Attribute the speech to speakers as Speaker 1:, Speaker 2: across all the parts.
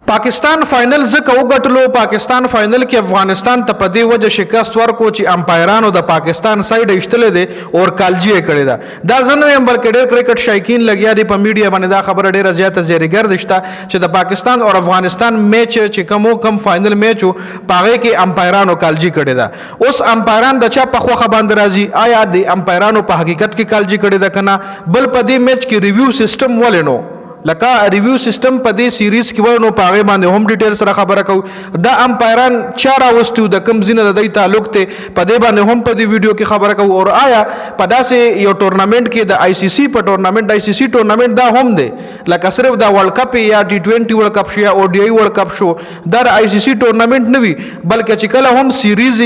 Speaker 1: Pakistan फाइनल ځکه وګټلو پاکستان فاینل کې افغانستان ته په دې وجه شکست ورکو چې امپایرانو د پاکستان سایډ ایشتلې دي او کالجی کړی دا دا زنه هم بلکې ډېر کرکټ شایقین لګیا دي په میډیا باندې دا خبره ډېره زیاته زیری ګرځشته چې د پاکستان او افغانستان میچ چې کم فاینل میچ پاغه کې امپایرانو کالجی کړی دا اوس امپایران د چا په خوخه باندې راځي آیا د امپایرانو په حقیقت کې کالجی کړی دا کنه بل په دې میچ کې ریویو سیستم ولنو لکه ریویو سیستم په دې سیریز کې ورنو پاغه باندې هم ډیټیل سره خبره کو دا امپایران چا راوستو د کم زینه د تعلق ته په دې باندې هم په دې ویډیو کې خبره کو او آیا په داسې یو ټورنمنت کې د آی سی سی په ټورنمنت آی سی سی ټورنمنت دا هم دی لکه صرف دا ورلد کپ یا ټي 20 ورلد کپ شو یا او ډي آی ورلد کپ شو دا د آی سی سی ټورنمنت نه وي بلکې چې کله هم سیریز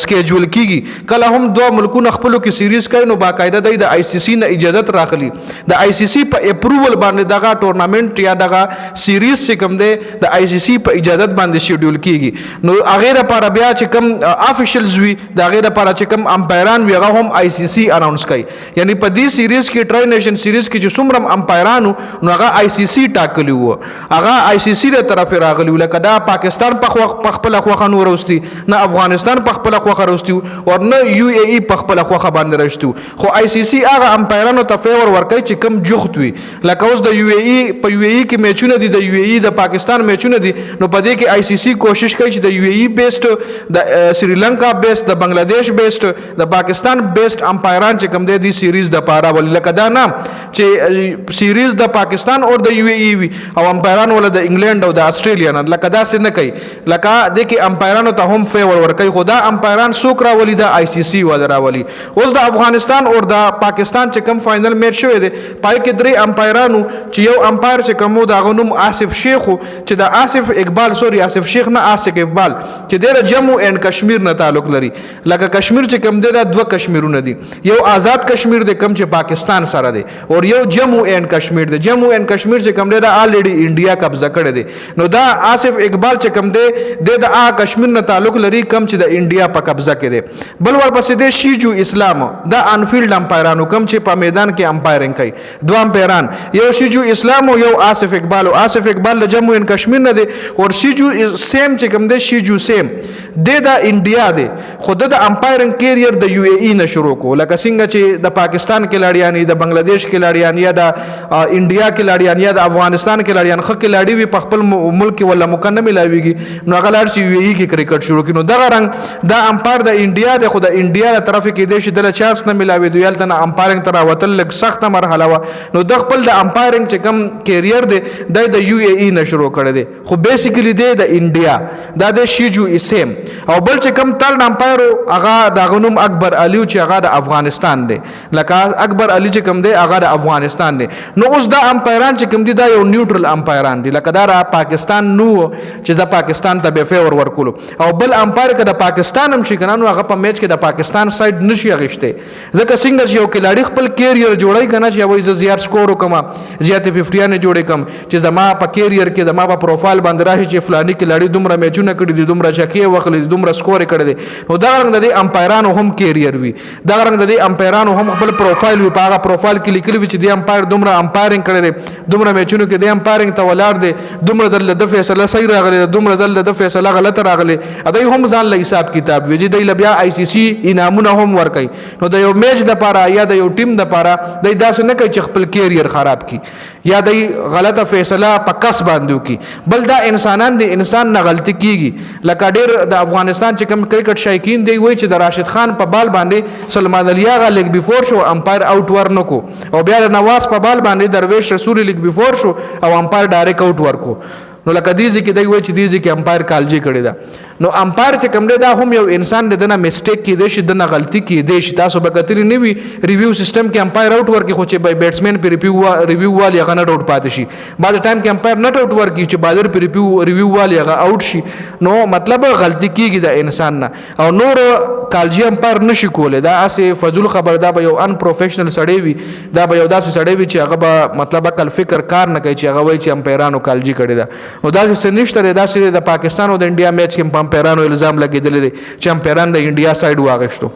Speaker 1: سکیجول کیږي کله هم دوه ملکونو خپلو کې سیریز کوي نو باقاعده د آی سی سی نه اجازه راخلي د آی سی سی په اپروول باندې دغه ټورنمنت یا دغه سیریز چې کوم دی د آی سی سی په اجازه باندې شیډول کیږي نو هغه لپاره بیا چې کوم افیشلز وي د هغه لپاره چې کوم امپایران وي هغه هم آی سی سی اناونس کوي یعنی په دې سیریز کې ټرای نیشن سیریز کې چې څومره امپایرانو نو هغه آی سی سی ټاکلی وو هغه آی سی سی له طرف راغلی لکه دا پاکستان په خپل خوخه نو وروستي نه افغانستان په خپل خوخه وروستي او نه یو ای ای په خپل خوخه باندې راشتو خو آی سی سی هغه امپایرانو ته فیور ورکوي چې کوم جوخت وي لکه اوس د یو ای ای په یو ای ای کې میچونه دي د یو ای ای د پاکستان میچونه دي نو په دې کې آی سی سی کوشش کوي چې د یو ای ای بیسټ د سریلانکا بیسټ د بنگلاديش بیسټ د پاکستان بیسټ امپایران چې کوم دی د سیریز د پاره ول لکه دا نام چې سیریز د پاکستان او د یو ای ای وي او امپایران ول د انګلند او د استرالیا نه لکه دا څه نه کوي لکه د کې امپایرانو ته هم فیور ورکوي خو دا امپایران څوک راولي د آی سی سی ول راولي اوس د افغانستان او د پاکستان چې کوم فاینل میچ شوی دی پای کې درې امپایرانو چې یو امپایر چې کومو دا غنوم آصف شیخ چې د آصف اقبال آصف شیخ نه آصف اقبال چې د جموں اینڈ کشمیر نه تعلق لري لکه کشمیر چې کوم دی دا دوه کشمیرونه دي یو آزاد کشمیر دی کوم چې پاکستان سره دی او یو جموں اینڈ کشمیر دی جموں اینڈ کشمیر چې کوم دی دا الریډي انډیا قبضه کړی دی نو دا آصف اقبال چې کوم دی د کشمیر نه تعلق لري کوم چې د انډیا په قبضه کې دی بل ورپسې دی شیجو اسلام دا انفیلډ امپایرانو کوم چې په میدان کې امپایرینګ کوي دوه امپایران یو شیجو اسلام او یو آصف اقبال او آصف اقبال د جموں اینڈ کشمیر نه دی او شیجو سیم چې کوم دی شیجو سیم د انډیا دی خود د امپایرینګ کیریئر د یو ای ای نه شروع کو لکه څنګه چې د پاکستان کې لاړیان د بنگلاديش کې لاړیان یا د انډیا کې لاړیان یا د افغانستان کې لاړیان خو کې لاړی وي په خپل ملک ولا مکنه ملاويږي نو هغه لاړ چې یو ای ای کې کرکټ شروع کینو دغه رنګ دا امپایر د انډیا د خود انډیا له طرف کې دی چې د چانس نه ملاوي دوی تل نه امپایرینګ تر وتل لګ سخته مرحله و نو د خپل د امپایرینګ چې کم کیریئر دی د یو ای ای نه شروع کړی دی خو بیسیکلی دی د انډیا دا د شیجو اسیم او بل چې کم ترن امپایر هغه د غنوم اکبر علی چې هغه د افغانستان دی لکه اکبر علی چې کم دی هغه د افغانستان دی نو اوس د امپایران چې کم دی دا یو نیوټرل امپایران دی لکه دا پاکستان نو چې د پاکستان ته به فیور ورکولو او بل امپایر که د پاکستان هم شي کنه نو هغه په میچ کې د پاکستان سایډ نشي اغشته ځکه څنګه یو کلاړي خپل کیریئر جوړای کنه چې وایي زیات سکور وکم زیات 50 نه جوړې کم چې زما په کیریئر کې زما په پروفایل باندې راشي چې فلاني کلاړي دومره میچونه کړی دي دومره شکیه وخلې دومره سکور کړی دي نو دا رنګ د امپایرانو هم کیریئر وي دا رنګ د امپایرانو هم خپل پروفایل وي په هغه پروفایل کې لیکلي چې د امپایر دومره امپایرینګ کړی دي دومره میچونو کې د امپایرینګ ته ولار دي دومره دل د فیصله صحیح راغلی دومره دل د فیصله غلط راغلی ادي هم ځان له حساب کتاب وي دی بیا آی سی سی انعامونه هم ورکي نو د یو میچ د پاره یا د یو ټیم د پاره د داسې نه کوي چې خپل کیریئر خراب کی یا د غلطه فیصله په کس باندې کی بل دا انسانان دي انسان نه غلطي کیږي لکه ډیر د افغانستان چې کوم کرکټ شایقین دی وای چې د راشد خان په بال باندې سلمان علي غا لیګ بیفور شو امپایر اوټ ورنکو او بیا د نواز په بال باندې درویش رسول لیګ بیفور شو او امپایر ډایرکټ اوټ ورکو نو لکه دیږي کې دی وای چې دیږي کې امپایر کالجی کړی دا نو امپایر چې کوم دی دا هم یو انسان دی دنه میسټیک کې دی شي دنه غلطي کې دی شي تاسو به کتري نه وي ریویو سیستم کې امپایر اوټ ورکي خو چې بیټسمن په ریویو والی هغه نه اوټ پاتې شي بعد ټایم کې امپایر نه اوټ ورکي چې بازار په ریویو والی هغه اوټ شي نو مطلب غلطي کېږي د انسان نه او نور کالجی امپایر نشي کولای دا اسه فضول خبر دا به یو ان پروفیشنل سړی وي دا به یو داسې سړی وي چې هغه به مطلب کل فکر کار نه کوي چې هغه وایي چې امپایرانو کالجی کړی دا نو دا څه نشته دا چې د پاکستان او د انډیا میچ کې امپایرانو الزام لګیدل دي چې امپایران د انډیا سایډ واغښتو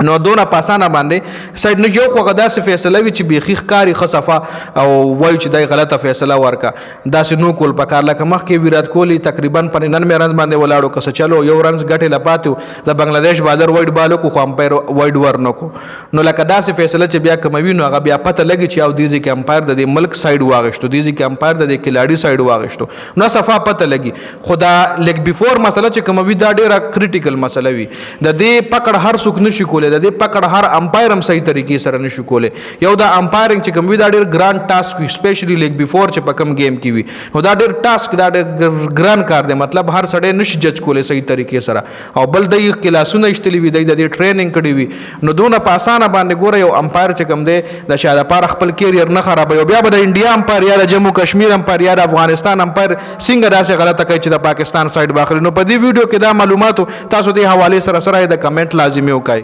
Speaker 1: نو دونه پاسانه باندې سایډ نه یو خو داسې فیصله وي چې بیخي ښکاري ښه صفه او وایي چې دی غلطه فیصله ورکه داسې نو کول پکار لکه مخکې ویرات کوهلي تقریبا په 99 رنز باندې ولاړو که څه چلو یو رنز ګټې له پاتې و د بنګلادیش بالر وایډ بال وکړو خو امپایر وایډ ور نه کړو نو لکه داسې فیصله چې بیا کوموي نو هغه بیا پته لګي چې او دې ځای کې امپایر د دې ملک سایډ واغېشتو دې ځای کې امپایر د دې کلاړي سایډ واغېشتو نو صفا پته لګي خو دا لیګ بیفور مسله چې کوموي دا ډېره کریټیکل مسله وي د دې پکړ هر څوک نشي کولی د دې پکړ هر امپایر هم صحیح طریقې سره نشو کولی یو دا امپایرنګ چې کوم وي دا ډېر ګران ټاسک وي سپیشلی لیګ بیفور چې په کوم گیم کې وي نو دا ډېر ټاسک دا ډېر ګران کار دی مطلب هر سړی نشي جج کولی صحیح طریقې سره او بل د کلاسونه ایستلي وي د دې ټریننګ کړی وي نو دونه په اسانه باندې ګوره یو امپایر چې کوم دی د شاید لپاره خپل کیریر نه خرابوي بیا به د انډیا امپایر یا د جموں کشمیر امپایر یا د افغانستان امپایر څنګه داسې غلطه کوي چې د پاکستان سایډ باخلي نو په دې ویډیو کې دا معلوماتو تاسو د حوالې سره د کمنټ لازمي وکړئ